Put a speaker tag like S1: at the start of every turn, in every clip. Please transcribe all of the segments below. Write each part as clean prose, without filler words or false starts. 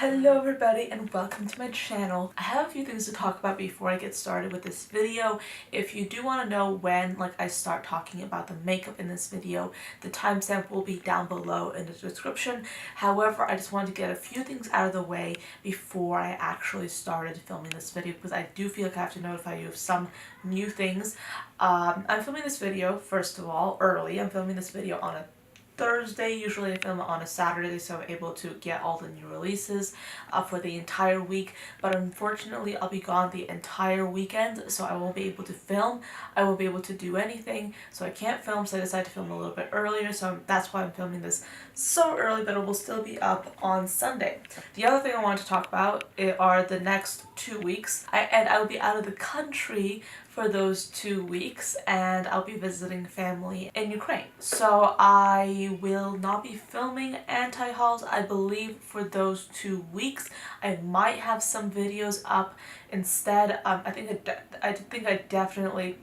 S1: Hello everybody and welcome to my channel. I have a few things to talk about before I get started with this video. If you do want to know when I start talking about the makeup in this video, the timestamp will be down below in the description. However, I just wanted to get a few things out of the way before I actually started filming this video because I do feel like I have to notify you of some new things. I'm filming this video, first of all, early. I'm filming this video on a Thursday. Usually I film it on a Saturday, so I'm able to get all the new releases for the entire week, but unfortunately I'll be gone the entire weekend, so I won't be able to film. I won't be able to do anything, so I can't film, so I decided to film a little bit earlier, so that's why I'm filming this so early, but it will still be up on Sunday. The other thing I want to talk about are the next 2 weeks, and I will be out of the country for those 2 weeks, and I'll be visiting family in Ukraine. So I will not be filming anti-hauls, I believe, for those 2 weeks. I might have some videos up instead. I think I definitely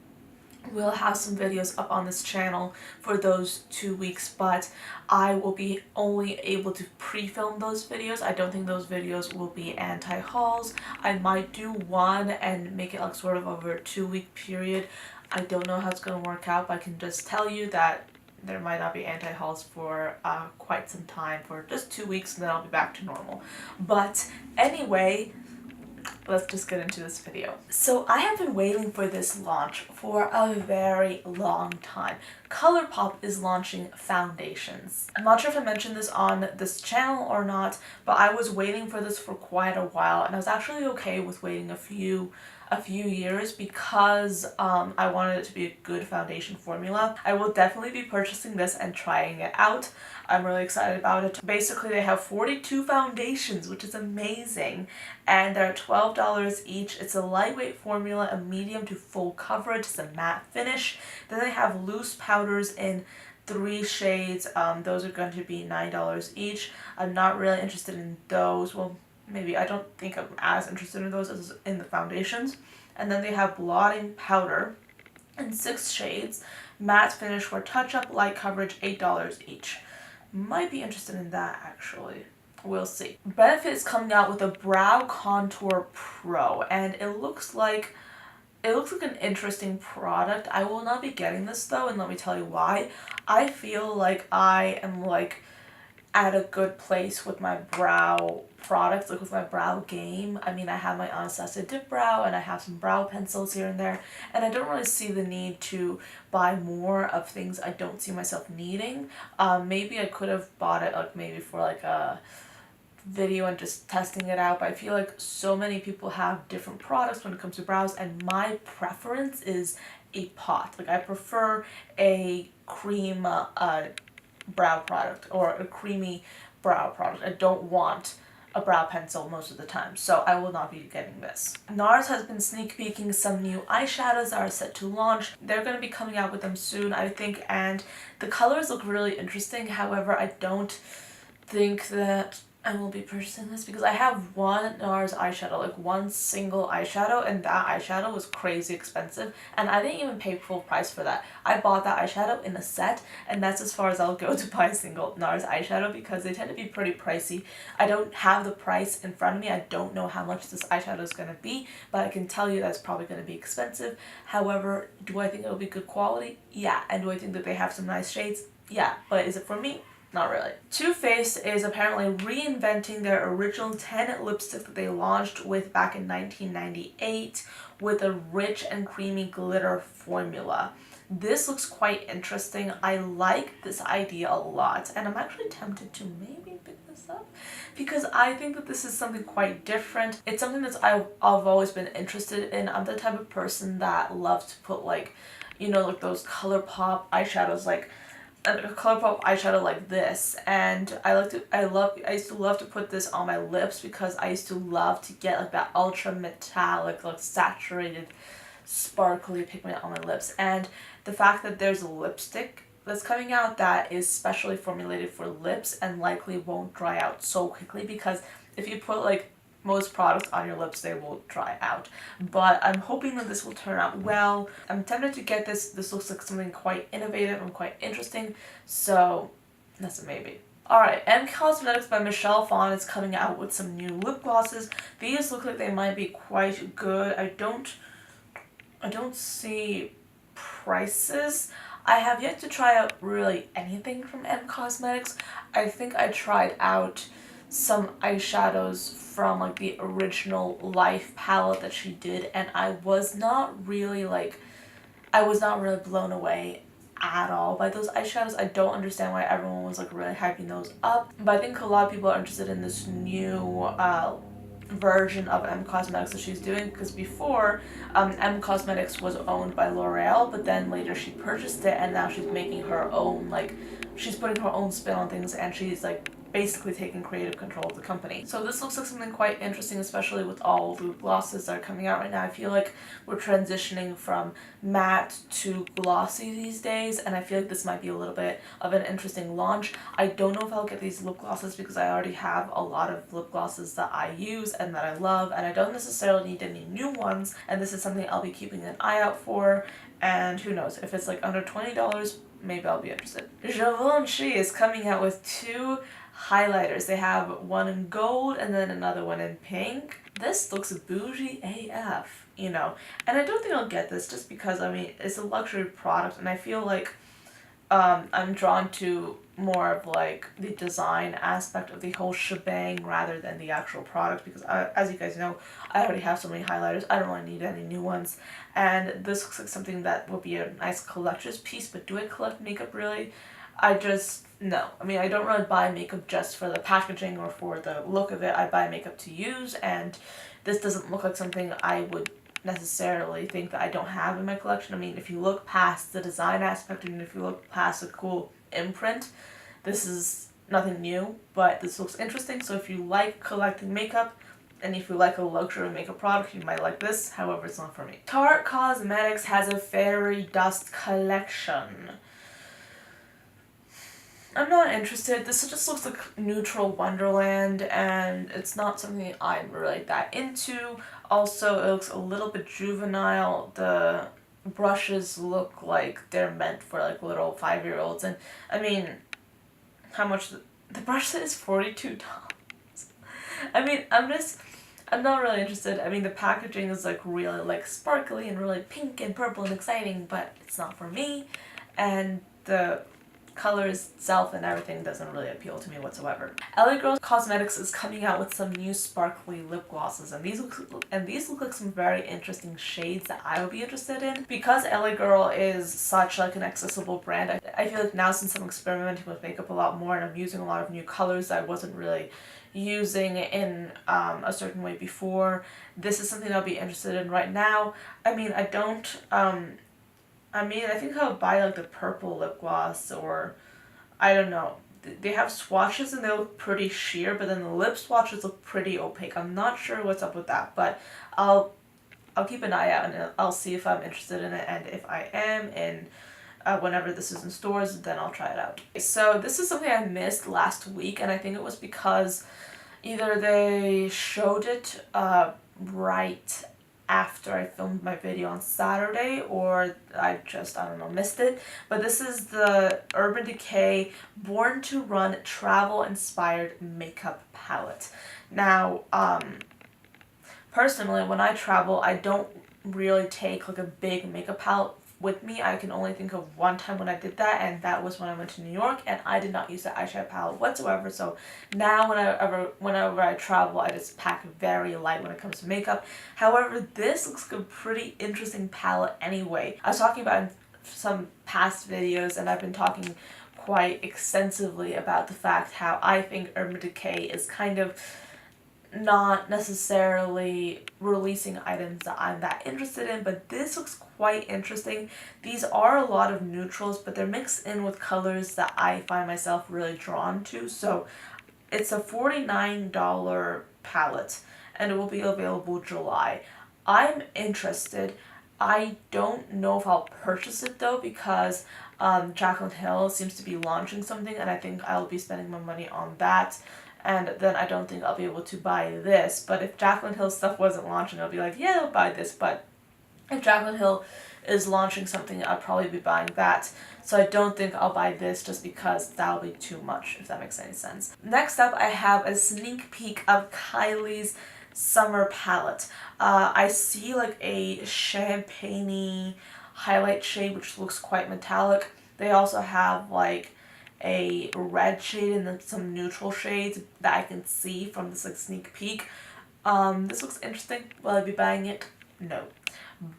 S1: will have some videos up on this channel for those 2 weeks, but I will be only able to pre-film those videos. I don't think those videos will be anti-hauls. I might do one and make it sort of over a 2-week period. I don't know how it's going to work out, but I can just tell you that there might not be anti-hauls for quite some time, for just 2 weeks, and then I'll be back to normal. But anyway, let's just get into this video. So I have been waiting for this launch for a very long time. ColourPop is launching foundations. I'm not sure if I mentioned this on this channel or not, but I was waiting for this for quite a while, and I was actually okay with waiting a few years because I wanted it to be a good foundation formula. I will definitely be purchasing this and trying it out. I'm really excited about it. Basically, they have 42 foundations, which is amazing, and they're $12 each. It's a lightweight formula, a medium to full coverage, it's a matte finish. Then they have loose powders in 3 shades. Those are going to be $9 each. I'm not really interested in those. Well, maybe. I don't think I'm as interested in those as in the foundations. And then they have blotting powder in 6 shades, matte finish for touch-up, light coverage, $8 each. Might be interested in that, actually. We'll see. Benefit is coming out with a Brow Contour Pro, and it looks like an interesting product. I will not be getting this though, and let me tell you why. I feel like I am at a good place with my brow products, with my brow game. I mean, I have my Anastasia Dip Brow and I have some brow pencils here and there, and I don't really see the need to buy more of things I don't see myself needing. Maybe I could have bought it maybe for a video and just testing it out, but I feel like so many people have different products when it comes to brows, and my preference is a pot. I prefer a cream brow product or a creamy brow product. I don't want a brow pencil most of the time, so I will not be getting this. NARS has been sneak peeking some new eyeshadows that are set to launch. They're going to be coming out with them soon, I think, and the colors look really interesting. However, I don't think that I will be purchasing this because I have one NARS eyeshadow, one single eyeshadow, and that eyeshadow was crazy expensive, and I didn't even pay full price for that. I bought that eyeshadow in a set, and that's as far as I'll go to buy a single NARS eyeshadow because they tend to be pretty pricey. I don't have the price in front of me. I don't know how much this eyeshadow is going to be, but I can tell you that it's probably going to be expensive. However, do I think it'll be good quality? Yeah. And do I think that they have some nice shades? Yeah. But is it for me? Not really. Too Faced is apparently reinventing their original 10 lipstick that they launched with back in 1998 with a rich and creamy glitter formula. This looks quite interesting. I like this idea a lot, and I'm actually tempted to maybe pick this up because I think that this is something quite different. It's something that I've always been interested in. I'm the type of person that loves to put those ColourPop eyeshadows, a ColourPop eyeshadow like this, and I used to love to put this on my lips because I used to love to get that ultra metallic, saturated, sparkly pigment on my lips. And the fact that there's a lipstick that's coming out that is specially formulated for lips and likely won't dry out so quickly, because if you put most products on your lips, they will dry out. But I'm hoping that this will turn out well. I'm tempted to get this. This looks like something quite innovative and quite interesting, so that's a maybe. Alright, M Cosmetics by Michelle Phan is coming out with some new lip glosses. These look like they might be quite good. I don't see prices. I have yet to try out really anything from M Cosmetics. I think I tried out some eyeshadows from like the original Life palette that she did, and I was not really blown away at all by those eyeshadows. I don't understand why everyone was like really hyping those up, but I think a lot of people are interested in this new version of M Cosmetics that she's doing, because before M Cosmetics was owned by L'Oreal, but then later she purchased it and now she's making her own, like she's putting her own spin on things, and she's like basically taking creative control of the company. So this looks like something quite interesting, especially with all the glosses that are coming out right now. I feel like we're transitioning from matte to glossy these days, and I feel like this might be a little bit of an interesting launch. I don't know if I'll get these lip glosses because I already have a lot of lip glosses that I use and that I love, and I don't necessarily need any new ones, and this is something I'll be keeping an eye out for, and who knows, if it's like under $20, maybe I'll be interested. Givenchy is coming out with two highlighters. They have one in gold and then another one in pink. This looks bougie AF, you know, and I don't think I'll get this just because, I mean, it's a luxury product, and I feel like I'm drawn to more of like the design aspect of the whole shebang rather than the actual product, because as you guys know, I already have so many highlighters. I don't really need any new ones, and this looks like something that will be a nice collector's piece. But do I collect makeup really? No. I mean, I don't really buy makeup just for the packaging or for the look of it. I buy makeup to use, and this doesn't look like something I would necessarily think that I don't have in my collection. I mean, if you look past the design aspect and if you look past a cool imprint, this is nothing new, but this looks interesting. So if you like collecting makeup, and if you like a luxury makeup product, you might like this. However, it's not for me. Tarte Cosmetics has a fairy dust collection. I'm not interested. This just looks like neutral wonderland, and it's not something I'm really that into. Also, it looks a little bit juvenile. The brushes look like they're meant for like little 5-year-olds, and I mean, how much the brush set is $42. I mean, I'm not really interested. I mean, the packaging is like really like sparkly and really pink and purple and exciting, but it's not for me, and the colors itself and everything doesn't really appeal to me whatsoever. LA Girl Cosmetics is coming out with some new sparkly lip glosses, and these look like some very interesting shades that I would be interested in. Because LA Girl is such like an accessible brand, I feel like now, since I'm experimenting with makeup a lot more and I'm using a lot of new colors that I wasn't really using in a certain way before, this is something I'll be interested in right now. I mean, I think I'll buy like the purple lip gloss, or I don't know. They have swatches and they look pretty sheer, but then the lip swatches look pretty opaque. I'm not sure what's up with that, but I'll keep an eye out and I'll see if I'm interested in it, and if I am, and whenever this is in stores, then I'll try it out. So this is something I missed last week, and I think it was because either they showed it right after I filmed my video on Saturday, or I don't know, missed it. But this is the Urban Decay Born to Run Travel Inspired Makeup Palette. Now, personally, when I travel, I don't really take like a big makeup palette with me. I can only think of one time when I did that, and that was when I went to New York, and I did not use the eyeshadow palette whatsoever. So now whenever I travel, I just pack very light when it comes to makeup. However, this looks like a pretty interesting palette anyway. I was talking about in some past videos, and I've been talking quite extensively about the fact how I think Urban Decay is kind of not necessarily releasing items that I'm that interested in, but this looks quite interesting. These are a lot of neutrals, but they're mixed in with colors that I find myself really drawn to. So it's a $49 palette, and it will be available July. I'm interested. I don't know if I'll purchase it though, because Jaclyn Hill seems to be launching something, and I think I'll be spending my money on that. And then I don't think I'll be able to buy this. But if Jaclyn Hill stuff wasn't launching, I'll be like, yeah, I'll buy this. But if Jaclyn Hill is launching something, I'll probably be buying that. So I don't think I'll buy this just because that'll be too much, if that makes any sense. Next up, I have a sneak peek of Kylie's summer palette. I see like a champagne-y highlight shade which looks quite metallic. They also have like a red shade and then some neutral shades that I can see from this like sneak peek. This looks interesting. Will I be buying it? No.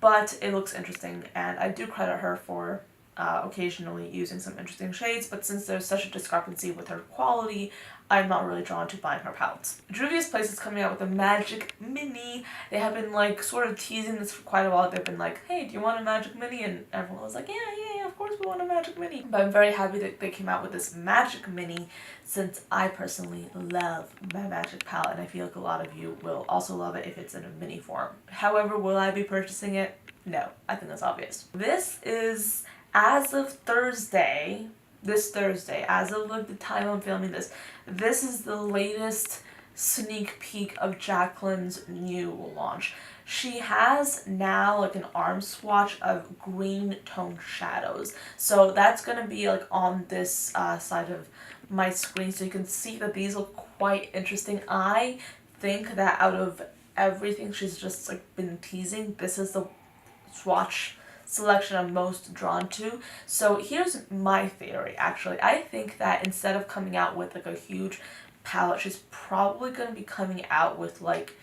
S1: But it looks interesting, and I do credit her for occasionally using some interesting shades, but since there's such a discrepancy with her quality, I'm not really drawn to buying her palettes. Juvia's Place is coming out with a Magic Mini. They have been like sort of teasing this for quite a while. They've been like, hey, do you want a Magic Mini? And everyone was like, yeah, of course we want a Magic Mini. But I'm very happy that they came out with this Magic Mini, since I personally love my Magic palette, and I feel like a lot of you will also love it if it's in a mini form. However, will I be purchasing it? No, I think that's obvious. This is, as of Thursday, this Thursday, as of like the time I'm filming this, this is the latest sneak peek of Jacqueline's new launch. She has now like an arm swatch of green toned shadows. So that's going to be like on this side of my screen, so you can see that these look quite interesting. I think that out of everything she's just like been teasing, this is the swatch selection I'm most drawn to. So here's my theory actually. I think that instead of coming out with like a huge palette, she's probably going to be coming out with like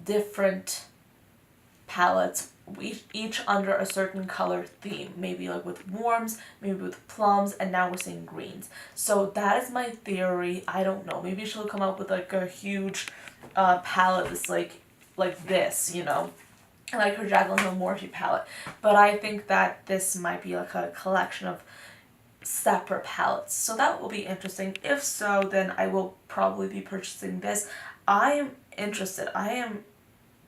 S1: different palettes, each under a certain color theme, maybe like with warms, maybe with plums, and now we're seeing greens. So that is my theory. I don't know, maybe she'll come up with like a huge palette that's like this, you know, like her Jaclyn Hill Morphe palette. But I think that this might be like a collection of separate palettes, so that will be interesting. If so, then I will probably be purchasing this. I am interested. I am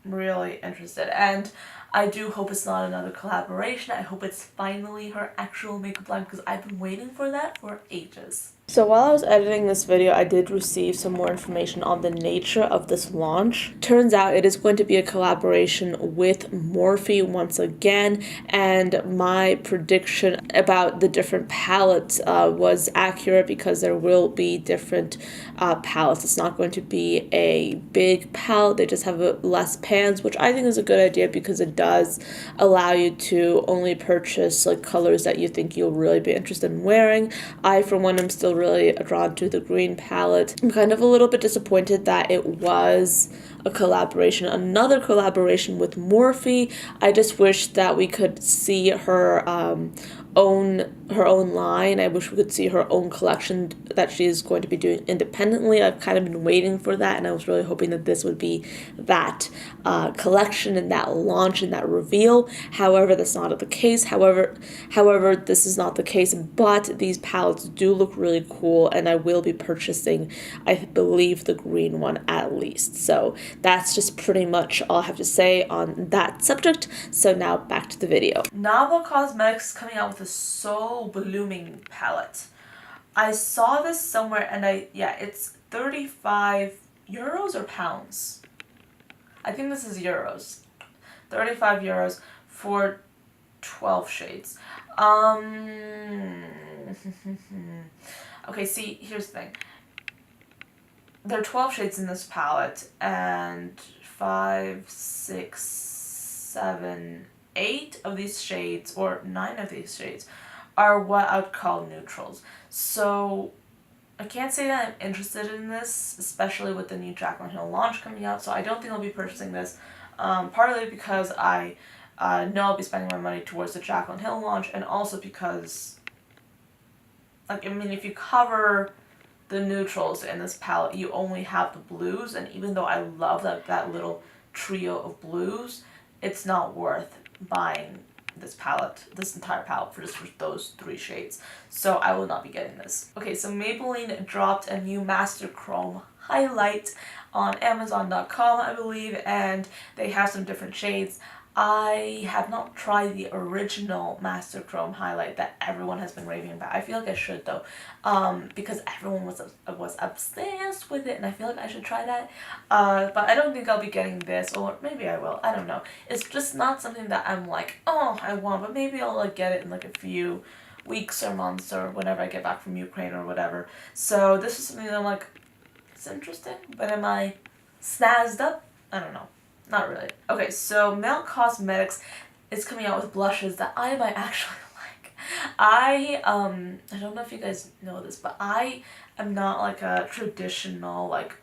S1: really interested, and I do hope it's not another collaboration. I hope it's finally her actual makeup line, because I've been waiting for that for ages. So while I was editing this video, I did receive some more information on the nature of this launch. Turns out it is going to be a collaboration with Morphe once again, and my prediction about the different palettes was accurate, because there will be different palettes. It's not going to be a big palette. They just have less pans, which I think is a good idea, because it does allow you to only purchase like colors that you think you'll really be interested in wearing. I, for one, am still really drawn to the green palette. I'm kind of a little bit disappointed that it was a collaboration, another collaboration with Morphe. I just wish that we could see her own line. I wish we could see her own collection that she is going to be doing independently. I've kind of been waiting for that, and I was really hoping that this would be that collection and that launch and that reveal. However, that's not the case. However, this is not the case, but these palettes do look really cool, and I will be purchasing, I believe, the green one at least. So that's just pretty much all I have to say on that subject. So now back to the video. Novel Cosmetics is coming out with a Soul Blooming palette. I saw this somewhere, and it's 35 euros or pounds. I think this is euros. 35 euros for 12 shades. Okay, see, here's the thing. There are 12 shades in this palette, and 5, 6, 7, 8 of these shades, or 9 of these shades, are what I would call neutrals. So I can't say that I'm interested in this, especially with the new Jaclyn Hill launch coming out, so I don't think I'll be purchasing this, partly because I know I'll be spending my money towards the Jaclyn Hill launch, and also because, like, I mean, if you cover the neutrals in this palette, you only have the blues, and even though I love that little trio of blues, it's not worth buying this palette, this entire palette, for those 3 shades. So I will not be getting this. Okay, so Maybelline dropped a new Master Chrome highlight on Amazon.com, I believe, and they have some different shades. I have not tried the original Master Chrome highlight that everyone has been raving about. I feel like I should though, because everyone was obsessed with it, and I feel like I should try that. But I don't think I'll be getting this, or maybe I will. I don't know. It's just not something that I'm like, oh, I want, but maybe I'll like get it in like a few weeks or months or whenever I get back from Ukraine or whatever. So this is something that I'm like, it's interesting, but am I snazzed up? I don't know. Not really. Okay, so Male Cosmetics is coming out with blushes that I might actually like. I don't know if you guys know this, but I am not like a traditional like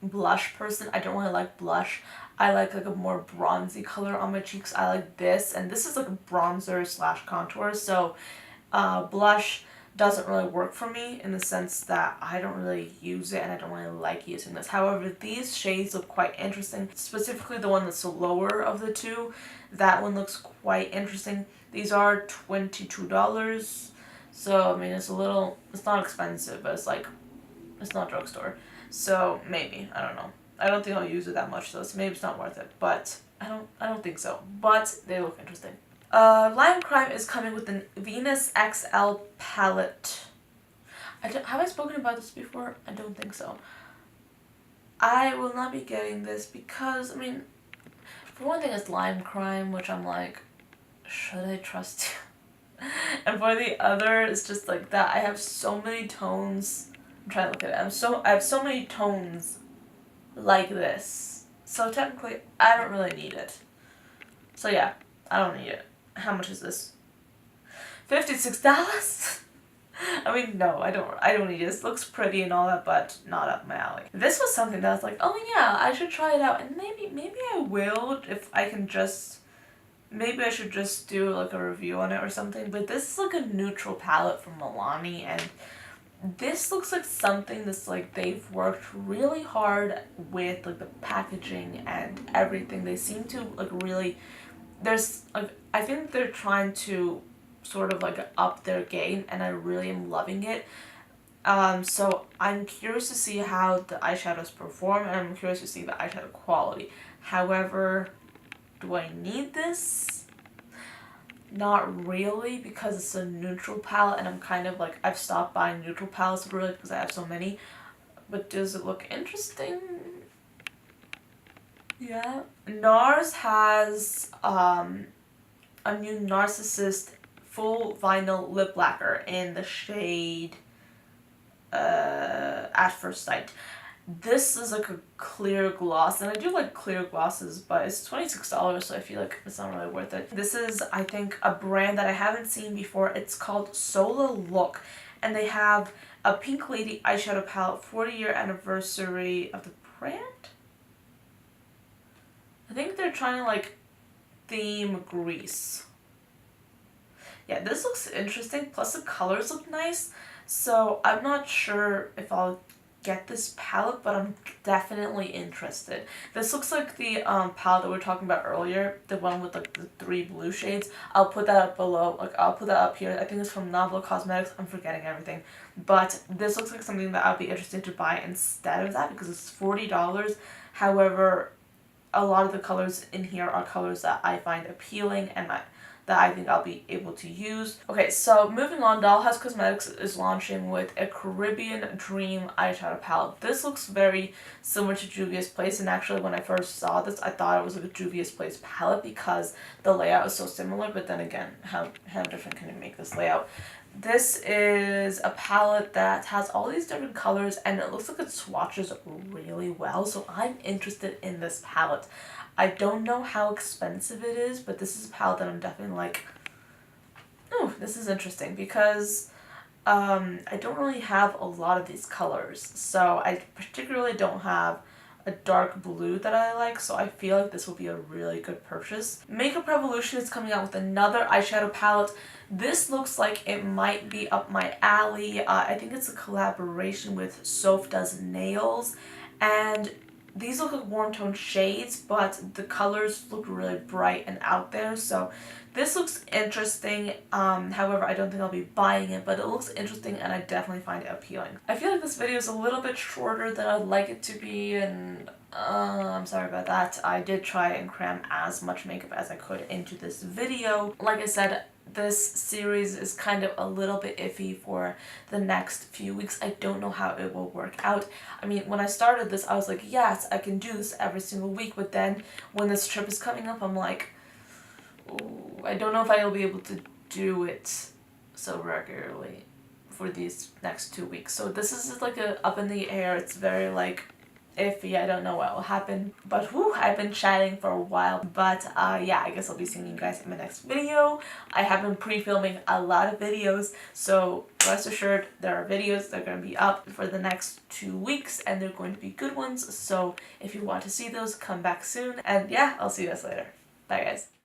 S1: blush person. I don't really like blush. I like a more bronzy color on my cheeks. I like this, and this is like a bronzer slash contour, so blush doesn't really work for me in the sense that I don't really use it and I don't really like using this. However, these shades look quite interesting, specifically the one that's the lower of the two. That one looks quite interesting. These are $22, so I mean it's not expensive, but it's not drugstore. So maybe, I don't know. I don't think I'll use it that much though, so maybe it's not worth it, but I don't think so. But they look interesting. Lime Crime is coming with the Venus XL palette. Have I spoken about this before? I don't think so. I will not be getting this because, I mean, for one thing it's Lime Crime, which I'm like, should I trust you? And for the other, it's just like that I have so many tones. I'm trying to look at it. I have so many tones like this. So technically, I don't really need it. So yeah, I don't need it. How much is this? $56? I mean, no, I don't need it. This looks pretty and all that, but not up my alley. This was something that I was like, oh yeah, I should try it out, and maybe I will if I can just, maybe I should just do like a review on it or something. But this is like a neutral palette from Milani, and this looks like something that's like they've worked really hard with like the packaging and everything. They seem to like really, there's like, I think they're trying to sort of like up their game, and I really am loving it. So I'm curious to see how the eyeshadows perform, and I'm curious to see the eyeshadow quality. However, do I need this? Not really, because it's a neutral palette, and I'm kind of like, I've stopped buying neutral palettes really because I have so many. But does it look interesting? Yeah. NARS has a new Narcissist full vinyl lip lacquer in the shade At First Sight. This is like a clear gloss, and I do like clear glosses, but it's $26, so I feel like it's not really worth it. This is, I think, a brand that I haven't seen before. It's called Sola Look, and they have a Pink Lady eyeshadow palette, 40-year anniversary of the brand? I think they're trying to like theme Greece. Yeah, this looks interesting, plus the colors look nice, so I'm not sure if I'll get this palette, but I'm definitely interested. This looks like the palette that we were talking about earlier, the one with like the 3 blue shades. I'll put that up below, like I'll put that up here. I think it's from Novel Cosmetics. I'm forgetting everything. But this looks like something that I'll be interested to buy instead of that because it's $40. However, a lot of the colors in here are colors that I find appealing and that I think I'll be able to use. Okay, so moving on, Dollhouse Cosmetics is launching with a Caribbean Dream eyeshadow palette. This looks very similar to Juvia's Place, and actually when I first saw this, I thought it was like a Juvia's Place palette because the layout is so similar, but then again, how different can you make this layout? This is a palette that has all these different colors, and it looks like it swatches really well, so I'm interested in this palette. I don't know how expensive it is, but this is a palette that I'm definitely like, oh, this is interesting because I don't really have a lot of these colors. So I particularly don't have a dark blue that I like, so I feel like this will be a really good purchase. Makeup Revolution is coming out with another eyeshadow palette. This looks like it might be up my alley. I think it's a collaboration with Soph Does Nails, and these look like warm tone shades, but the colors look really bright and out there, so this looks interesting. However, I don't think I'll be buying it, but it looks interesting and I definitely find it appealing. I feel like this video is a little bit shorter than I'd like it to be, and I'm sorry about that. I did try and cram as much makeup as I could into this video. Like I said, this series is kind of a little bit iffy for the next few weeks. I don't know how it will work out. I mean, when I started this, I was like, yes, I can do this every single week, but then when this trip is coming up, I'm like, ooh, I don't know if I will be able to do it so regularly for these next 2 weeks. So this is like a up in the air. It's very like iffy. I don't know what will happen, but whew, I've been chatting for a while. But yeah, I guess I'll be seeing you guys in my next video. I have been pre-filming a lot of videos, so rest assured there are videos that are going to be up for the next 2 weeks, and they're going to be good ones. So if you want to see those, come back soon. And yeah, I'll see you guys later. Bye guys.